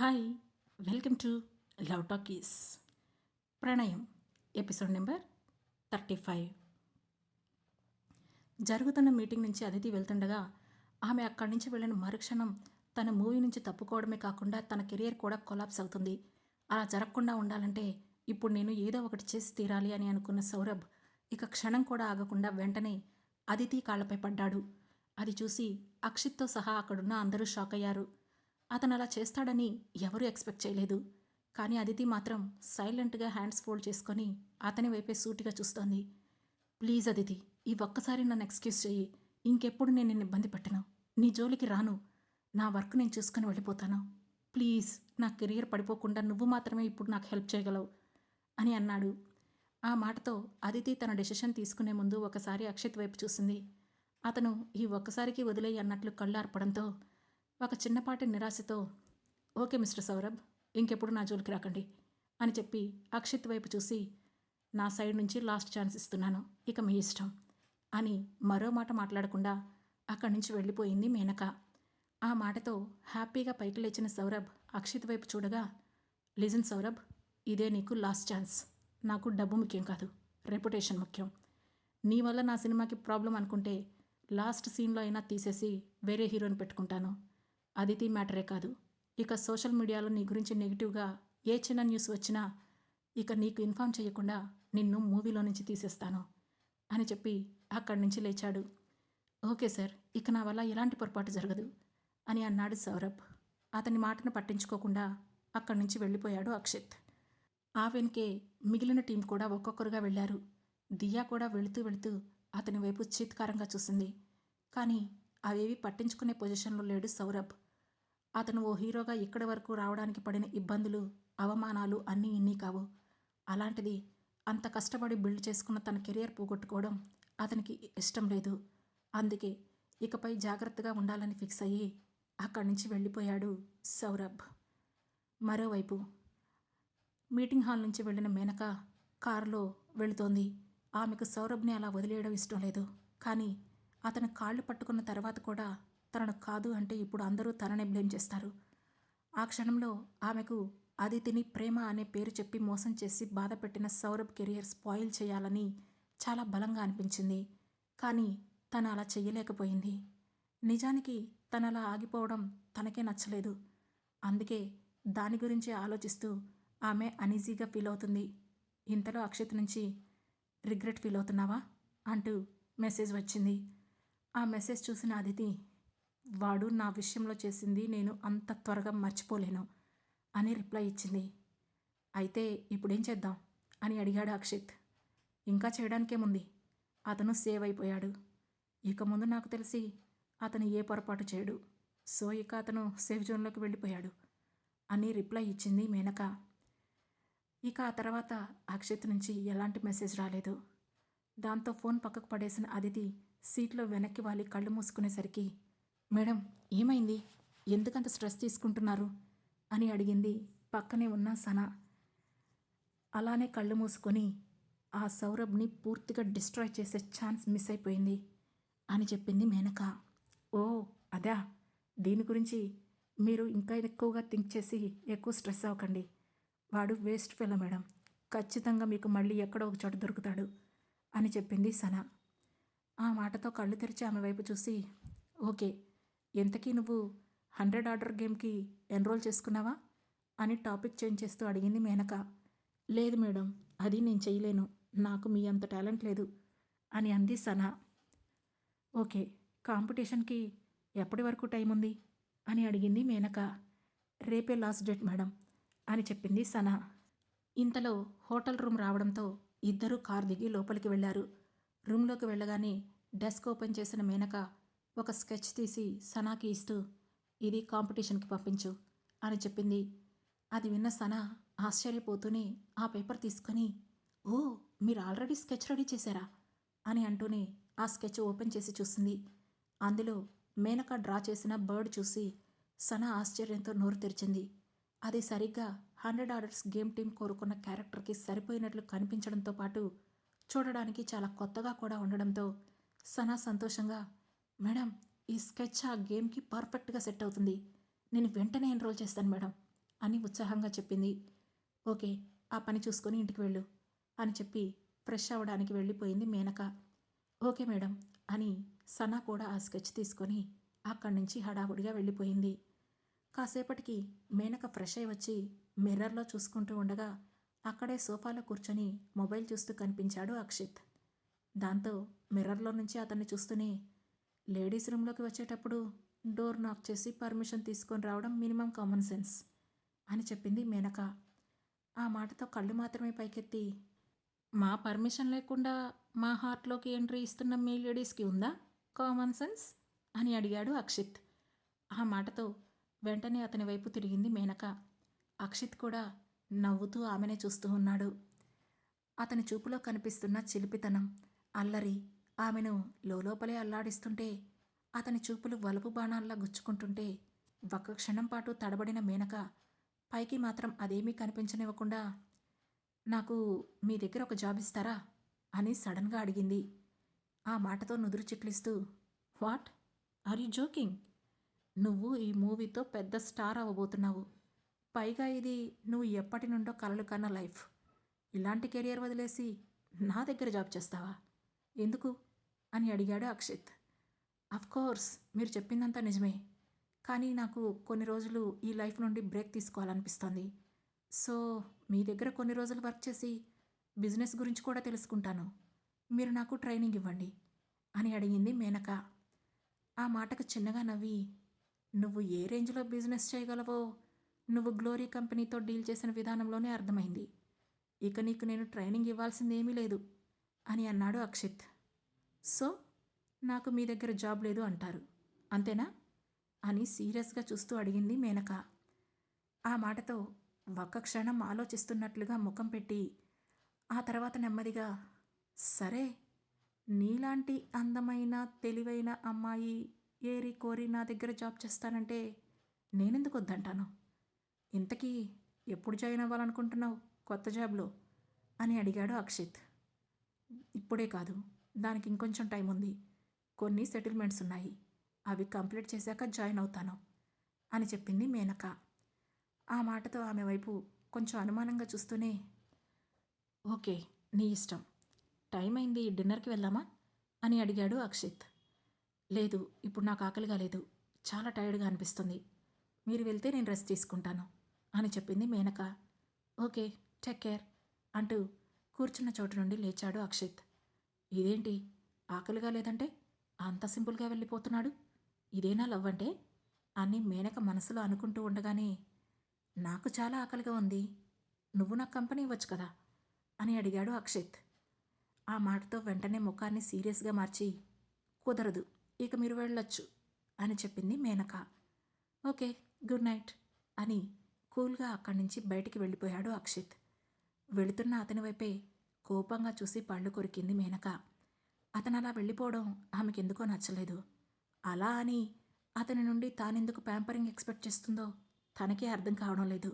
Hi, welcome to Love Talkies. ప్రణయం episode number 35. జరుగుతున్న meeting నుంచి అదితి వెళ్తుండగా ఆమె అక్కడి నుంచి వెళ్ళిన మరుక్షణం తన మూవీ నుంచి తప్పుకోవడమే కాకుండా తన కెరియర్ కూడా కొలాప్స్ అవుతుంది. అలా జరగకుండా ఉండాలంటే ఇప్పుడు నేను ఏదో ఒకటి చేసి తీరాలి అని అనుకున్న సౌరభ్ ఇక క్షణం కూడా ఆగకుండా వెంటనే అదితి కాళ్లపై పడ్డాడు. అది చూసి అక్షిత్తో సహా అక్కడున్న అందరూ షాక్ అయ్యారు. అతను అలా చేస్తాడని ఎవరూ ఎక్స్పెక్ట్ చేయలేదు. కానీ అదితి మాత్రం సైలెంట్గా హ్యాండ్స్ ఫోల్డ్ చేసుకొని అతని వైపే సూటిగా చూస్తోంది. ప్లీజ్ అదితి, ఈ ఒక్కసారి నన్ను ఎక్స్క్యూజ్ చెయ్యి. ఇంకెప్పుడు నేను నిన్ను ఇబ్బంది పెట్టను. నీ జోలికి రాను. నా వర్క్ నేను చూసుకొని వెళ్ళిపోతాను. ప్లీజ్, నా కెరియర్ పడిపోకుండా నువ్వు మాత్రమే ఇప్పుడు నాకు హెల్ప్ చేయగలవు అని అన్నాడు. ఆ మాటతో అదితి తన డెసిషన్ తీసుకునే ముందు ఒకసారి అక్షిత్ వైపు చూసింది. అతను ఈ ఒక్కసారికి వదిలేయి అన్నట్లు కళ్ళు ఆర్పడంతో ఒక చిన్నపాటి నిరాశతో, ఓకే మిస్టర్ సౌరభ్, ఇంకెప్పుడు నా జోలికి రాకండి అని చెప్పి అక్షిత్ వైపు చూసి, నా సైడ్ నుంచి లాస్ట్ ఛాన్స్ ఇస్తున్నాను, ఇక మీ ఇష్టం అని మరో మాట మాట్లాడకుండా అక్కడి నుంచి వెళ్ళిపోయింది మేనక. ఆ మాటతో హ్యాపీగా పైకి లేచిన సౌరభ్ అక్షిత్ వైపు చూడగా, లిజన్ సౌరభ్, ఇదే నీకు లాస్ట్ ఛాన్స్. నాకు డబ్బు ముఖ్యం కాదు, రెప్యుటేషన్ ముఖ్యం. నీ వల్ల నా సినిమాకి ప్రాబ్లం అనుకుంటే లాస్ట్ సీన్లో అయినా తీసేసి వేరే హీరోని పెట్టుకుంటాను. అదితి మ్యాటరే కాదు, ఇక సోషల్ మీడియాలో నీ గురించి నెగిటివ్గా ఏ చిన్న న్యూస్ వచ్చినా ఇక నీకు ఇన్ఫామ్ చేయకుండా నిన్ను మూవీలో నుంచి తీసేస్తాను అని చెప్పి అక్కడి నుంచి లేచాడు. ఓకే సార్, ఇక నా వల్ల ఎలాంటి పొరపాటు జరగదు అని అన్నాడు సౌరభ్. అతని మాటను పట్టించుకోకుండా అక్కడి నుంచి వెళ్ళిపోయాడు అక్షిత్. ఆ వెనుకే మిగిలిన టీం కూడా ఒక్కొక్కరుగా వెళ్ళారు. దియా కూడా వెళుతూ వెళుతూ అతని వైపు చీత్కారంగా చూసింది. కానీ అవేవి పట్టించుకునే పొజిషన్లో లేడు సౌరభ్. అతను ఓ హీరోగా ఇక్కడి వరకు రావడానికి పడిన ఇబ్బందులు, అవమానాలు అన్నీ ఇన్నీ కావు. అలాంటిది అంత కష్టపడి బిల్డ్ చేసుకున్న తన కెరియర్ పోగొట్టుకోవడం అతనికి ఇష్టం లేదు. అందుకే ఇకపై జాగ్రత్తగా ఉండాలని ఫిక్స్ అయ్యి అక్కడి నుంచి వెళ్ళిపోయాడు సౌరభ్. మరోవైపు మీటింగ్ హాల్ నుంచి వెళ్ళిన మేనక కారులో వెళుతోంది. ఆమెకు సౌరభ్ని అలా వదిలేయడం ఇష్టం లేదు. కానీ అతను కాళ్ళు పట్టుకున్న తర్వాత కూడా తనను కాదు అంటే ఇప్పుడు అందరూ తననే బ్లేమ్ చేస్తారు. ఆ క్షణంలో ఆమెకు అదితిని ప్రేమ అనే పేరు చెప్పి మోసం చేసి బాధ పెట్టిన సౌరభ్ కెరియర్ స్పాయిల్ చేయాలని చాలా బలంగా అనిపించింది. కానీ తను అలా చెయ్యలేకపోయింది. నిజానికి తను అలా ఆగిపోవడం తనకే నచ్చలేదు. అందుకే దాని గురించి ఆలోచిస్తూ ఆమె అనీజీగా ఫీల్ అవుతుంది. ఇంతలో అక్షిత్ నుంచి, రిగ్రెట్ ఫీల్ అవుతున్నావా అంటూ మెసేజ్ వచ్చింది. ఆ మెసేజ్ చూసిన అదితి, వాడు నా విషయంలో చేసింది నేను అంత త్వరగా మర్చిపోలేను అని రిప్లై ఇచ్చింది. అయితే ఇప్పుడేం చేద్దాం అని అడిగాడు అక్షిత్. ఇంకా చేయడానికేముంది, అతను సేవ్ అయిపోయాడు. ఇక ముందు నాకు తెలిసి అతను ఏ పొరపాటు చేయడు. సో ఇక అతను సేఫ్ జోన్లోకి వెళ్ళిపోయాడు అని రిప్లై ఇచ్చింది మేనక. ఇక ఆ తర్వాత అక్షిత్ నుంచి ఎలాంటి మెసేజ్ రాలేదు. దాంతో ఫోన్ పక్కకు పడేసిన అదితి సీట్లో వెనక్కి వాలి కళ్ళు మూసుకునేసరికి, మేడం ఏమైంది, ఎందుకంత స్ట్రెస్ తీసుకుంటున్నారు అని అడిగింది పక్కనే ఉన్న సనా. అలానే కళ్ళు మూసుకొని, ఆ సౌరభ్ని పూర్తిగా డిస్ట్రాయ్ చేసే ఛాన్స్ మిస్ అయిపోయింది అని చెప్పింది మేనక. ఓ అదా, దీని గురించి మీరు ఇంకా ఎక్కువగా థింక్ చేసి ఎక్కువ స్ట్రెస్ అవ్వకండి. వాడు వేస్ట్ ఫెలో మేడం, ఖచ్చితంగా మీకు మళ్ళీ ఎక్కడో ఒక చోట దొరుకుతాడు అని చెప్పింది సనా. ఆ మాటతో కళ్ళు తెరిచి ఆమె వైపు చూసి, ఓకే, ఎంతకీ నువ్వు 100 ఆర్డర్ గేమ్కి ఎన్రోల్ చేసుకున్నావా అని టాపిక్ చేంజ్ చేస్తూ అడిగింది మేనక. లేదు మేడం, అది నేను చేయలేను, నాకు మీ అంత టాలెంట్ లేదు అని అంది సనా. ఓకే, కాంపిటీషన్కి ఎప్పటి వరకు టైం ఉంది అని అడిగింది మేనక. రేపే లాస్ట్ డేట్ మేడం అని చెప్పింది సనా. ఇంతలో హోటల్ రూమ్ రావడంతో ఇద్దరూ కార్ దిగి లోపలికి వెళ్ళారు. రూమ్లోకి వెళ్ళగానే డెస్క్ ఓపెన్ చేసిన మేనక ఒక స్కెచ్ తీసి సనాకి ఇస్తూ, ఇది కాంపిటీషన్కి పంపించు అని చెప్పింది. అది విన్న సనా ఆశ్చర్యపోతూనే ఆ పేపర్ తీసుకొని, ఓ మీరు ఆల్రెడీ స్కెచ్ రెడీ చేశారా అని అంటూనే ఆ స్కెచ్ ఓపెన్ చేసి చూసింది. అందులో మేనక డ్రా చేసిన బర్డ్ చూసి సనా ఆశ్చర్యంతో నోరు తెరిచింది. అది సరిగ్గా 100 ఆర్డర్స్ గేమ్ టీం కోరుకున్న క్యారెక్టర్కి సరిపోయినట్లు కనిపించడంతో పాటు చూడడానికి చాలా కొత్తగా కూడా ఉండడంతో సనా సంతోషంగా, మేడం ఈ స్కెచ్ ఆ గేమ్కి పర్ఫెక్ట్గా సెట్ అవుతుంది, నేను వెంటనే ఎన్రోల్ చేస్తాను మేడం అని ఉత్సాహంగా చెప్పింది. ఓకే, ఆ పని చూసుకొని ఇంటికి వెళ్ళు అని చెప్పి ఫ్రెష్ అవ్వడానికి వెళ్ళిపోయింది మేనక. ఓకే మేడం అని సనా కూడా ఆ స్కెచ్ తీసుకొని అక్కడి నుంచి హడావుడిగా వెళ్ళిపోయింది. కాసేపటికి మేనక ఫ్రెష్ అయి వచ్చి మిర్రర్లో చూసుకుంటూ ఉండగా అక్కడే సోఫాలో కూర్చొని మొబైల్ చూస్తూ కనిపించాడు అక్షిత్. దాంతో మిర్రర్లో నుంచి అతన్ని చూస్తూనే, లేడీస్ రూమ్లోకి వచ్చేటప్పుడు డోర్ నాక్ చేసి పర్మిషన్ తీసుకొని రావడం మినిమం కామన్ సెన్స్ అని చెప్పింది మేనక. ఆ మాటతో కళ్ళు మాత్రమే పైకెత్తి, మా పర్మిషన్ లేకుండా మా హార్ట్లోకి ఎంట్రీ ఇస్తున్న మీ లేడీస్కి ఉందా కామన్ సెన్స్ అని అడిగాడు అక్షిత్. ఆ మాటతో వెంటనే అతని వైపు తిరిగింది మేనక. అక్షిత్ కూడా నవ్వుతూ ఆమెనే చూస్తూ ఉన్నాడు. అతని చూపులో కనిపిస్తున్న చిలిపితనం, అల్లరి ఆమెను లోపలే అల్లాడిస్తుంటే, అతని చూపులు వలుపు బాణాల్లా గుచ్చుకుంటుంటే ఒక్క క్షణం పాటు తడబడిన మేనక పైకి మాత్రం అదేమీ కనిపించనివ్వకుండా, నాకు మీ దగ్గర ఒక జాబ్ ఇస్తారా అని సడన్గా అడిగింది. ఆ మాటతో నుదురు చిట్లిస్తూ, వాట్, ఆర్ యూ జోకింగ్? నువ్వు ఈ మూవీతో పెద్ద స్టార్ అవ్వబోతున్నావు. పైగా ఇది నువ్వు ఎప్పటి నుండో కలలు కన్న లైఫ్. ఇలాంటి కెరియర్ వదిలేసి నా దగ్గర జాబ్ చేస్తావా? ఎందుకు అని అడిగాడు అక్షిత్. కోర్స్ మీరు చెప్పిందంతా నిజమే, కానీ నాకు కొన్ని రోజులు ఈ లైఫ్ నుండి బ్రేక్ తీసుకోవాలనిపిస్తోంది. సో మీ దగ్గర కొన్ని రోజులు వర్క్ చేసి బిజినెస్ గురించి కూడా తెలుసుకుంటాను. మీరు నాకు ట్రైనింగ్ ఇవ్వండి అని అడిగింది మేనక. ఆ మాటకు చిన్నగా నవ్వి, నువ్వు ఏ రేంజ్లో బిజినెస్ చేయగలవో నువ్వు గ్లోరీ కంపెనీతో డీల్ చేసిన విధానంలోనే అర్థమైంది. ఇక నీకు నేను ట్రైనింగ్ ఇవ్వాల్సిందేమీ లేదు అని అన్నాడు అక్షిత్. సో నాకు మీ దగ్గర జాబ్ లేదు అంటారు, అంతేనా అని సీరియస్గా చూస్తూ అడిగింది మేనక. ఆ మాటతో ఒక్క క్షణం ఆలోచిస్తున్నట్లుగా ముఖం పెట్టి ఆ తర్వాత నెమ్మదిగా, సరే, నీలాంటి అందమైన తెలివైన అమ్మాయి ఏరి కోరి నా దగ్గర జాబ్ చేస్తానంటే నేనెందుకు వద్దంటాను? ఇంతకీ ఎప్పుడు జాయిన్ అవ్వాలనుకుంటున్నావు కొత్త జాబ్లో అని అడిగాడు అక్షిత్. ఇప్పుడే కాదు, దానికి ఇంకొంచెం టైం ఉంది. కొన్ని సెటిల్మెంట్స్ ఉన్నాయి, అవి కంప్లీట్ చేశాక జాయిన్ అవుతాను అని చెప్పింది మేనక. ఆ మాటతో ఆమె వైపు కొంచెం అనుమానంగా చూస్తూనే, ఓకే, నీ ఇష్టం. టైం అయింది, డిన్నర్కి వెళ్దామా అని అడిగాడు అక్షిత్. లేదు, ఇప్పుడు నాకు ఆకలిగా లేదు, చాలా టైర్డ్గా అనిపిస్తుంది. మీరు వెళ్తే నేను రెస్ట్ తీసుకుంటాను అని చెప్పింది మేనక. ఓకే, టేక్ కేర్ అంటూ కూర్చున్న చోటు నుండి లేచాడు అక్షిత్. ఇదేంటి, ఆకలిగా లేదంటే అంత సింపుల్గా వెళ్ళిపోతున్నాడు? ఇదేనా లవ్ అంటే అని మేనక మనసులో అనుకుంటూ ఉండగానే, నాకు చాలా ఆకలిగా ఉంది, నువ్వు నాకు కంపెనీ ఇవ్వచ్చు కదా అని అడిగాడు అక్షిత్. ఆ మాటతో వెంటనే ముఖాన్ని సీరియస్గా మార్చి, కుదరదు, ఇక మీరు వెళ్ళొచ్చు అని చెప్పింది మేనక. ఓకే, గుడ్ నైట్ అని కూల్గా అక్కడి నుంచి బయటికి వెళ్ళిపోయాడు అక్షిత్. వెళుతున్న అతని వైపే కోపంగా చూసి పళ్ళు కొరికింది మేనక. అతను అలా వెళ్ళిపోవడం ఆమెకెందుకో నచ్చలేదు. అలా అని అతని నుండి తానెందుకు ప్యాంపరింగ్ ఎక్స్పెక్ట్ చేస్తుందో తనకే అర్థం కావడం లేదు.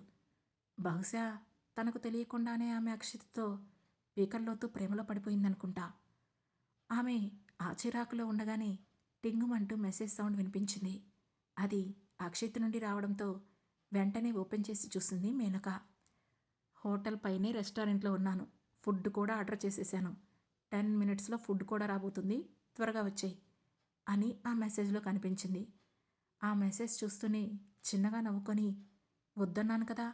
బహుశా తనకు తెలియకుండానే ఆమె అక్షిత్తో పీకల్లోతూ ప్రేమలో పడిపోయిందనుకుంటా. ఆమె ఆ చిరాకులో ఉండగానే టింగుమంటూ మెసేజ్ సౌండ్ వినిపించింది. అది అక్షిత్ నుండి రావడంతో వెంటనే ఓపెన్ చేసి చూసింది మేనక. హోటల్ పైనే రెస్టారెంట్లో ఉన్నాను, ఫుడ్ కూడా ఆర్డర్ చేసేసాను. 10 మినిట్స్లో ఫుడ్ కూడా రాబోతుంది, త్వరగా వచ్చేయి అని ఆ మెసేజ్లో కనిపించింది. ఆ మెసేజ్ చూస్తూనే చిన్నగా నవ్వుకొని, వద్దన్నాను కదా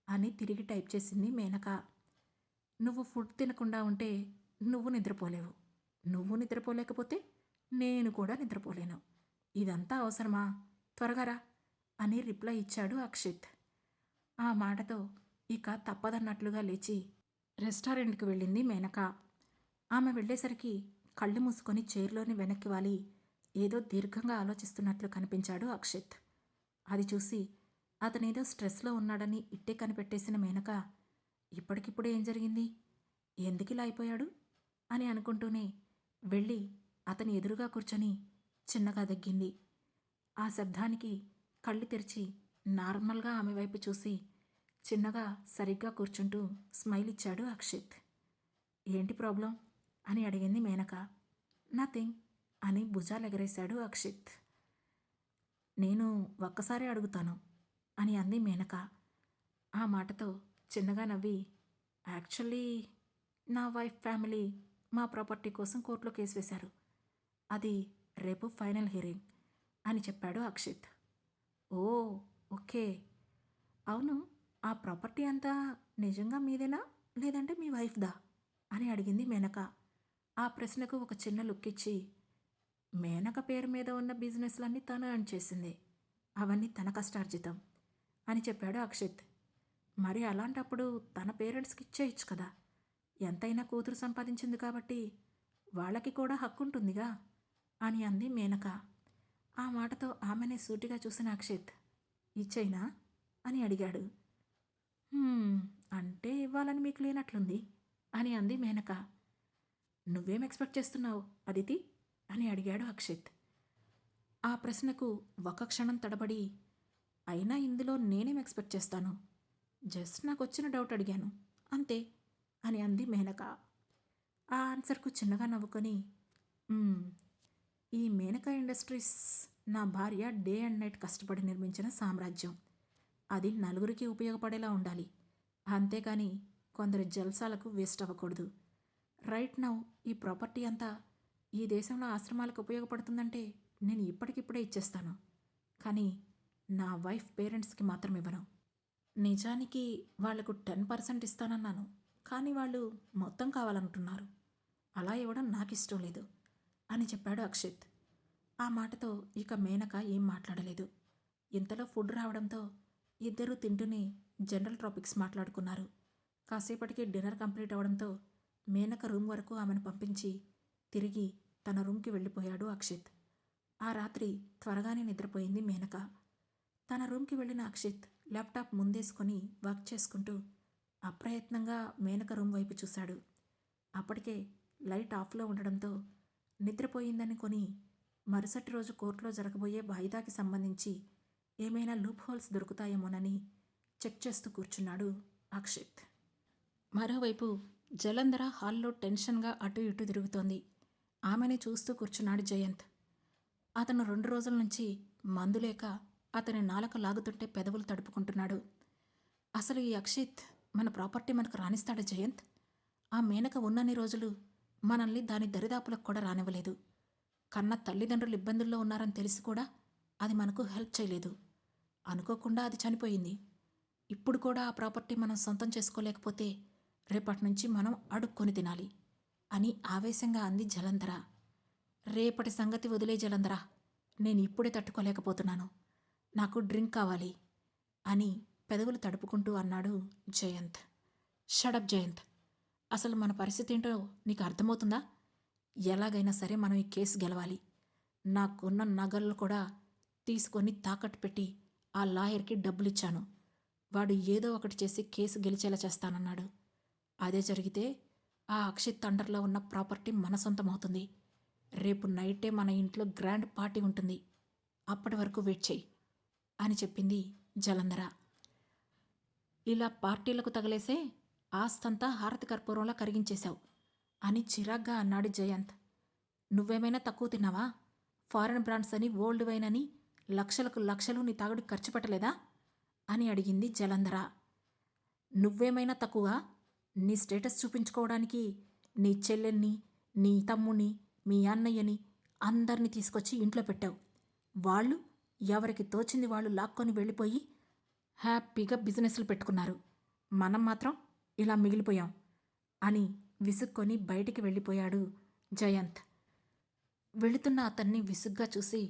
అని తిరిగి టైప్ చేసింది మేనక. నువ్వు ఫుడ్ తినకుండా ఉంటే నువ్వు నిద్రపోలేవు, నువ్వు నిద్రపోలేకపోతే నేను కూడా నిద్రపోలేను. ఇదంతా అవసరమా, త్వరగా రా అని రిప్లై ఇచ్చాడు అక్షిత్. ఆ మాటతో ఇక తప్పదన్నట్లుగా లేచి రెస్టారెంట్కి వెళ్ళింది మేనక. ఆమె వెళ్ళేసరికి కళ్ళు మూసుకొని చైర్లోని వెనక్కి వాలి ఏదో దీర్ఘంగా ఆలోచిస్తున్నట్లు కనిపించాడు అక్షిత్. అది చూసి అతనేదో స్ట్రెస్లో ఉన్నాడని ఇట్టే కనిపెట్టేసిన మేనక, ఇప్పటికిప్పుడే ఏం జరిగింది, ఎందుకిలా అయిపోయాడు అని అనుకుంటూనే వెళ్ళి అతని ఎదురుగా కూర్చొని చిన్నగా దగ్గింది. ఆ శబ్దానికి కళ్ళు తెరిచి నార్మల్గా ఆమె వైపు చూసి చిన్నగా సరిగ్గా కూర్చుంటూ స్మైల్ ఇచ్చాడు అక్షిత్. ఏంటి ప్రాబ్లం అని అడిగింది మేనక. నథింగ్ అని భుజాలు ఎగరేశాడు అక్షిత్. నేను ఒక్కసారి అడుగుతాను అని అంది మేనక. ఆ మాటతో చిన్నగా నవ్వి, యాక్చువల్లీ నా వైఫ్ ఫ్యామిలీ మా ప్రాపర్టీ కోసం కోర్టులో కేసు వేశారు. అది రేపు ఫైనల్ హియరింగ్ అని చెప్పాడు అక్షిత్. ఓ, ఓకే. అవును, ఆ ప్రాపర్టీ అంతా నిజంగా మీదేనా లేదంటే మీ వైఫ్దా అని అడిగింది మేనక. ఆ ప్రశ్నకు ఒక చిన్న లుక్ ఇచ్చి, మేనక పేరు మీద ఉన్న బిజినెస్లన్నీ తను ఎర్న్ చేసింది, అవన్నీ తన కష్టార్జితం అని చెప్పాడు అక్షిత్. మరి అలాంటప్పుడు తన పేరెంట్స్కి ఇచ్చేయచ్చు కదా, ఎంతైనా కూతురు సంపాదించింది కాబట్టి వాళ్ళకి కూడా హక్కు ఉంటుందిగా అని అంది మేనక. ఆ మాటతో ఆమెనే సూటిగా చూసిన అక్షిత్, ఇచ్చేయినా అని అడిగాడు. "హ్మ్, అంటే ఇవ్వాలని మీకు లేనట్లుంది అని అంది మేనక. నువ్వేం ఎక్స్పెక్ట్ చేస్తున్నావు అదితి అని అడిగాడు అక్షిత్. ఆ ప్రశ్నకు ఒక క్షణం తడబడి, అయినా ఇందులో నేనేం ఎక్స్పెక్ట్ చేస్తాను, జస్ట్ నాకు వచ్చిన డౌట్ అడిగాను అంతే అని అంది మేనక. ఆ ఆన్సర్కు చిన్నగా నవ్వుకొని, "మ్మ్, ఈ మేనక ఇండస్ట్రీస్ నా భార్య డే అండ్ నైట్ కష్టపడి నిర్మించిన సామ్రాజ్యం. అది నలుగురికి ఉపయోగపడేలా ఉండాలి, అంతేకాని కొందరి జల్సాలకు వేస్ట్ అవ్వకూడదు. రైట్ నౌ ఈ ప్రాపర్టీ అంతా ఈ దేశంలో ఆశ్రమాలకు ఉపయోగపడుతుందంటే నేను ఇప్పటికిప్పుడే ఇచ్చేస్తాను, కానీ నా వైఫ్ పేరెంట్స్కి మాత్రం ఇవ్వను. నిజానికి వాళ్లకు 10% ఇస్తానన్నాను, కానీ వాళ్ళు మొత్తం కావాలంటున్నారు. అలా ఇవ్వడం నాకు ఇష్టం లేదు అని చెప్పాడు అక్షిత్. ఆ మాటతో ఇక మేనక ఏం మాట్లాడలేదు. ఇంతలో ఫుడ్ రావడంతో ఇద్దరూ తింటూనే జనరల్ టాపిక్స్ మాట్లాడుకున్నారు. కాసేపటికి డిన్నర్ కంప్లీట్ అవడంతో మేనక రూమ్ వరకు ఆమెను పంపించి తిరిగి తన రూమ్కి వెళ్ళిపోయాడు అక్షిత్. ఆ రాత్రి త్వరగానే నిద్రపోయింది మేనక. తన రూమ్కి వెళ్ళిన అక్షిత్ ల్యాప్టాప్ ముందేసుకొని వర్క్ చేసుకుంటూ అప్రయత్నంగా మేనక రూమ్ వైపు చూశాడు. అప్పటికే లైట్ ఆఫ్లో ఉండడంతో నిద్రపోయిందని మరుసటి రోజు కోర్టులో జరగబోయే వాయిదాకి సంబంధించి ఏమైనా లూప్ హోల్స్ దొరుకుతాయేమోనని చెక్ చేస్తూ కూర్చున్నాడు అక్షిత్. మరోవైపు జలంధర హాల్లో టెన్షన్గా అటు ఇటు తిరుగుతోంది. ఆమెని చూస్తూ కూర్చున్నాడు జయంత్. అతను 2 రోజుల నుంచి మందులేక అతని నాలుక లాగుతుంటే పెదవులు తడుపుకుంటున్నాడు. అసలు ఈ అక్షిత్ మన ప్రాపర్టీ మనకు రానిస్తాడా జయంత్? ఆ మేనక ఉన్నన్ని రోజులు మనల్ని దాని దరిదాపులకు కూడా రానివ్వలేదు. కన్న తల్లిదండ్రులు ఇబ్బందుల్లో ఉన్నారని తెలిసి కూడా అది మనకు హెల్ప్ చేయలేదు. అనుకోకుండా అది చనిపోయింది. ఇప్పుడు కూడా ఆ ప్రాపర్టీ మనం సొంతం చేసుకోలేకపోతే రేపటి నుంచి మనం అడుక్కొని తినాలి అని ఆవేశంగా అంది జలంధర. రేపటి సంగతి వదిలే జలంధర, నేను ఇప్పుడే తట్టుకోలేకపోతున్నాను, నాకు డ్రింక్ కావాలి అని పెదవులు తడుపుకుంటూ అన్నాడు జయంత్. షడప్ జయంత్, అసలు మన పరిస్థితి ఏంటో నీకు అర్థమవుతుందా? ఎలాగైనా సరే మనం ఈ కేసు గెలవాలి. నాకున్న నగలు కూడా తీసుకొని తాకట్టు పెట్టి ఆ లాయర్కి డబ్బులిచ్చాను. వాడు ఏదో ఒకటి చేసి కేసు గెలిచేలా చేస్తానన్నాడు. అదే జరిగితే ఆ అక్షిత్ అండర్లో ఉన్న ప్రాపర్టీ మన సొంతమవుతుంది. రేపు నైటే మన ఇంట్లో గ్రాండ్ పార్టీ ఉంటుంది. అప్పటి వరకు వెయిట్ చేయి అని చెప్పింది జలంధర. ఇలా పార్టీలకు తగలేసే ఆస్తంతా హారతి కర్పూరంలా కరిగించేశావు అని చిరాగ్గా అన్నాడు జయంత్. నువ్వేమైనా తక్కువ తిన్నావా? ఫారెన్ బ్రాండ్స్ అని, ఓల్డ్ వైన్ అని లక్షలకు లక్షలు నీ తాగుడికి ఖర్చు పెట్టలేదా అని అడిగింది జలంధర. నువ్వేమైనా తక్కువ? నీ స్టేటస్ చూపించుకోవడానికి నీ చెల్లెల్ని, నీ తమ్ముణ్ణి, మీ అన్నయ్యని అందరినీ తీసుకొచ్చి ఇంట్లో పెట్టావు. వాళ్ళు ఎవరికి తోచింది వాళ్ళు లాక్కొని వెళ్ళిపోయి హ్యాపీగా బిజినెస్లు పెట్టుకున్నారు. మనం మాత్రం ఇలా మిగిలిపోయాం అని విసుక్కొని బయటికి వెళ్ళిపోయాడు జయంత్. వెళుతున్న అతన్ని విసుగ్గా చూసి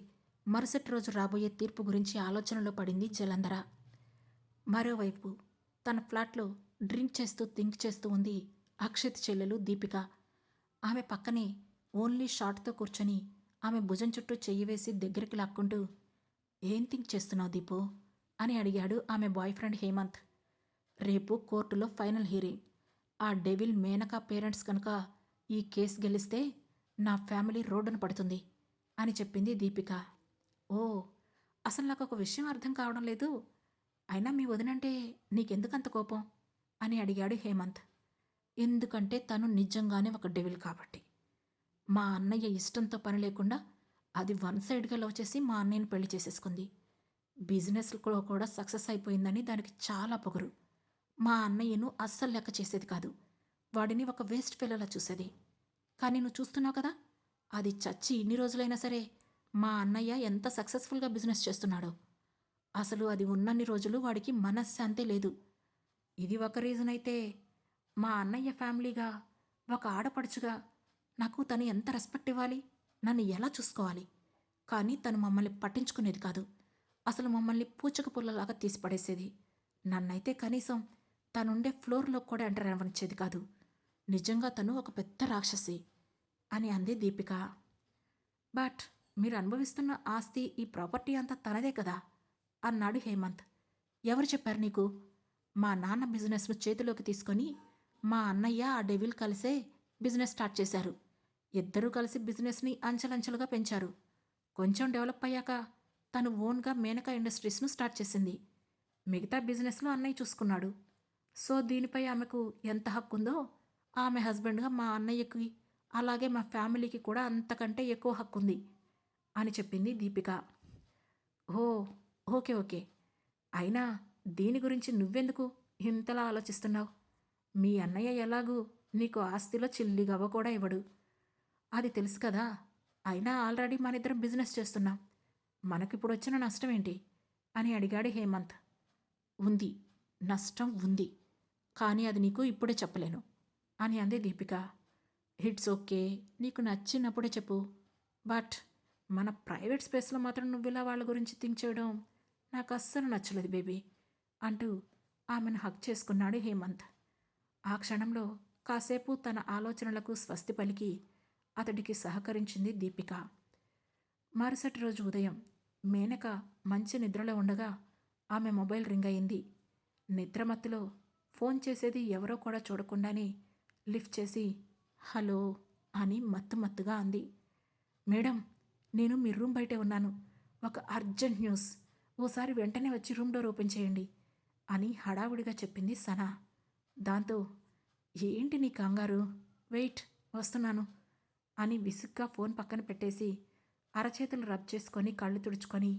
మరుసటి రోజు రాబోయే తీర్పు గురించి ఆలోచనలో పడింది జలంధర. మరోవైపు తన ఫ్లాట్లో డ్రింక్ చేస్తూ థింక్ చేస్తూ ఉంది అక్షిత్ చెల్లెలు దీపిక. ఆమె పక్కనే ఓన్లీ షార్ట్తో కూర్చొని ఆమె భుజం చుట్టూ చెయ్యి వేసి దగ్గరికి లాక్కుంటూ, ఏం థింక్ చేస్తున్నావు దీపు అని అడిగాడు ఆమె బాయ్ ఫ్రెండ్ హేమంత్. రేపు కోర్టులో ఫైనల్ హియరింగ్. ఆ డెవిల్ మేనకా పేరెంట్స్ కనుక ఈ కేసు గెలిస్తే నా ఫ్యామిలీ రోడ్డున పడుతుంది అని చెప్పింది దీపిక. ఓ, అసలు నాకు ఒక విషయం అర్థం కావడం లేదు. అయినా మీ వదినంటే నీకెందుకంత కోపం అని అడిగాడు హేమంత్. ఎందుకంటే తను నిజంగానే ఒక డెవిల్ కాబట్టి. మా అన్నయ్య ఇష్టంతో పని లేకుండా అది వన్ సైడ్గా లవ్ చేసి మా అన్నయ్యని పెళ్లి చేసేసుకుంది. బిజినెస్లో కూడా సక్సెస్ అయిపోయిందని దానికి చాలా పొగరు. మా అన్నయ్యను అస్సలు లెక్క చేసేది కాదు. వాడిని ఒక వేస్ట్ ఫెలోలా చూసేది. కానీ నువ్వు చూస్తున్నావు కదా! అది చచ్చి ఇన్ని రోజులైనా సరే మా అన్నయ్య ఎంత సక్సెస్‌ఫుల్‌గా బిజినెస్ చేస్తున్నాడో. అసలు అది ఉన్నన్ని రోజులు వాడికి మనశ్శాంతే లేదు. ఇది ఒక రీజన్ అయితే, మా అన్నయ్య ఫ్యామిలీగా, ఒక ఆడపడుచుగా నాకు తను ఎంత రెస్పెక్ట్ ఇవ్వాలి? నన్ను ఎలా చూసుకోవాలి? కానీ తను మమ్మల్ని పట్టించుకునేది కాదు. అసలు మమ్మల్ని పూచక పుల్లలాగా తీసి పడేసేది. నన్నైతే కనీసం తనుండే ఫ్లోర్‌లోకి కూడా ఎంటర్ అవ్వనిచ్చేది కాదు. నిజంగా తను ఒక పెద్ద రాక్షసి అని అంది దీపిక. బట్ మీరు అనుభవిస్తున్న ఆస్తి, ఈ ప్రాపర్టీ అంతా తనదే కదా! అన్నాడు హేమంత్. ఎవరు చెప్పారు నీకు? మా నాన్న బిజినెస్‌ను చేతిలోకి తీసుకొని, మా అన్నయ్య ఆ డెవిల్ కలిసే బిజినెస్ స్టార్ట్ చేశారు. ఇద్దరూ కలిసి బిజినెస్‌ని అంచెలంచెలుగా పెంచారు. కొంచెం డెవలప్ అయ్యాక తను ఓన్‌గా మేనకా ఇండస్ట్రీస్‌ను స్టార్ట్ చేసింది. మిగతా బిజినెస్‌లో అన్నయ్య చూసుకున్నాడు. సో, దీనిపై ఆమెకు ఎంత హక్కుందో, ఆమె హస్బెండ్‌గా మా అన్నయ్యకి, అలాగే మా ఫ్యామిలీకి కూడా అంతకంటే ఎక్కువ హక్కుంది అని చెప్పింది దీపిక. ఓహ్! ఓకే. ఓకే. అయినా దీని గురించి నువ్వెందుకు ఇంతలా ఆలోచిస్తున్నావు? మీ అన్నయ్య ఎలాగూ నీకు ఆస్తిలో చిల్లి గవ్వ కూడా ఇవ్వడు. అది తెలుసు కదా! అయినా ఆల్రెడీ మనిద్దరం బిజినెస్ చేస్తున్నాం. మనకిప్పుడొచ్చిన నష్టమేంటి? అని అడిగాడు హేమంత్. ఉంది. నష్టం ఉంది. కానీ అది నీకు ఇప్పుడే చెప్పలేను అని అంది దీపిక. It's okay. నీకు నచ్చినప్పుడే చెప్పు. బట్ మన ప్రైవేట్ స్పేస్‌లో మాత్రం నువ్విలా వాళ్ళ గురించి థింక్ చేయడం నాకు అస్సలు నచ్చలేదు బేబీ అంటూ ఆమెను హగ్ చేసుకున్నాడు హేమంత్. ఆ క్షణంలో కాసేపు తన ఆలోచనలకు స్వస్తి పలికి అతడికి సహకరించింది దీపిక. మరుసటి రోజు ఉదయం మేనక మంచి నిద్రలో ఉండగా ఆమె మొబైల్ రింగ్ అయింది. నిద్రమత్తులో ఫోన్ చేసేది ఎవరో కూడా చూడకుండానే లిఫ్ట్ చేసి హలో అని మత్తుగా అంది. మేడం, నేను మీ రూమ్ బయటే ఉన్నాను. ఒక అర్జెంట్ న్యూస్. ఓసారి వెంటనే వచ్చి రూమ్ డోర్ ఓపెన్ చేయండి అని హడావుడిగా చెప్పింది సనా. దాంతో ఏంటి నీ కంగారు? వెయిట్, వస్తున్నాను అని విసుగ్గా ఫోన్ పక్కన పెట్టేసి అరచేతులు రబ్ చేసుకొని కళ్ళు తుడుచుకొని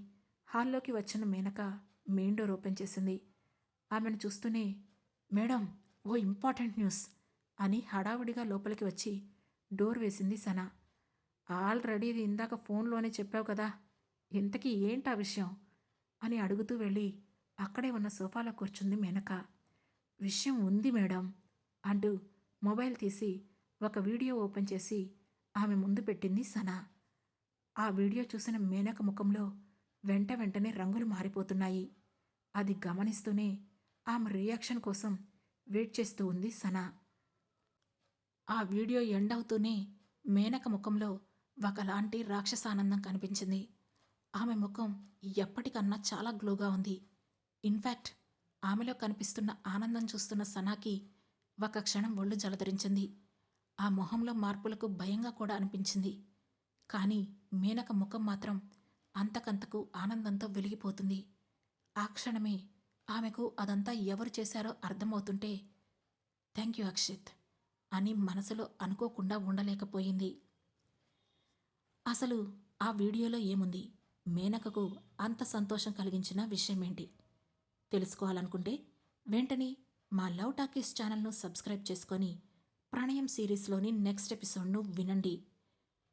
హాల్లోకి వచ్చిన మేనక మెయిన్ డోర్ ఓపెన్ చేసింది. ఆమెను చూస్తూనే మేడం, ఓ ఇంపార్టెంట్ న్యూస్ అని హడావుడిగా లోపలికి వచ్చి డోర్ వేసింది సనా. ఆల్రెడీ ఇది ఇందాక ఫోన్లోనే చెప్పావు కదా, ఇంతకీ ఏంటా విషయం అని అడుగుతూ వెళ్ళి అక్కడే ఉన్న సోఫాలో కూర్చుంది మేనక. విషయం ఉంది మేడం అంటూ మొబైల్ తీసి ఒక వీడియో ఓపెన్ చేసి ఆమె ముందు పెట్టింది సనా. ఆ వీడియో చూసిన మేనక ముఖంలో వెంటనే రంగులు మారిపోతున్నాయి. అది గమనిస్తూనే ఆమె రియాక్షన్ కోసం వెయిట్ చేస్తూ ఉంది సనా. ఆ వీడియో ఎండ్ అవుతూనే మేనక ముఖంలో ఒకలాంటి రాక్షసానందం కనిపించింది. ఆమె ముఖం ఎప్పటికన్నా చాలా గ్లోగా ఉంది. ఇన్ఫ్యాక్ట్ ఆమెలో కనిపిస్తున్న ఆనందం చూస్తున్న సనాకి ఒక క్షణం ఒళ్ళు జలధరించింది. ఆ మొహంలో మార్పులకు భయంగా కూడా అనిపించింది. కానీ మేనక ముఖం మాత్రం అంతకంతకు ఆనందంతో వెలిగిపోతుంది. ఆ క్షణమే ఆమెకు అదంతా ఎవరు చేశారో అర్థమవుతుంటే థ్యాంక్ యూ అక్షిత్ అని మనసులో అనుకోకుండా ఉండలేకపోయింది. అసలు ఆ వీడియోలో ఏముంది? మేనకకు అంత సంతోషం కలిగించిన విషయమేంటి? తెలుసుకోవాలనుకుంటే వెంటనే మా లవ్ టాకీస్ ఛానల్ను సబ్స్క్రైబ్ చేసుకొని ప్రణయం సిరీస్లోని నెక్స్ట్ ఎపిసోడ్ను వినండి.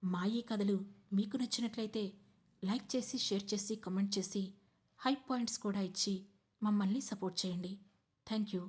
మా ఈ కథలు మీకు నచ్చినట్లయితే లైక్ చేసి, షేర్ చేసి, కామెంట్ చేసి, హై పాయింట్స్ కూడా ఇచ్చి మమ్మల్ని సపోర్ట్ చేయండి. Thank you.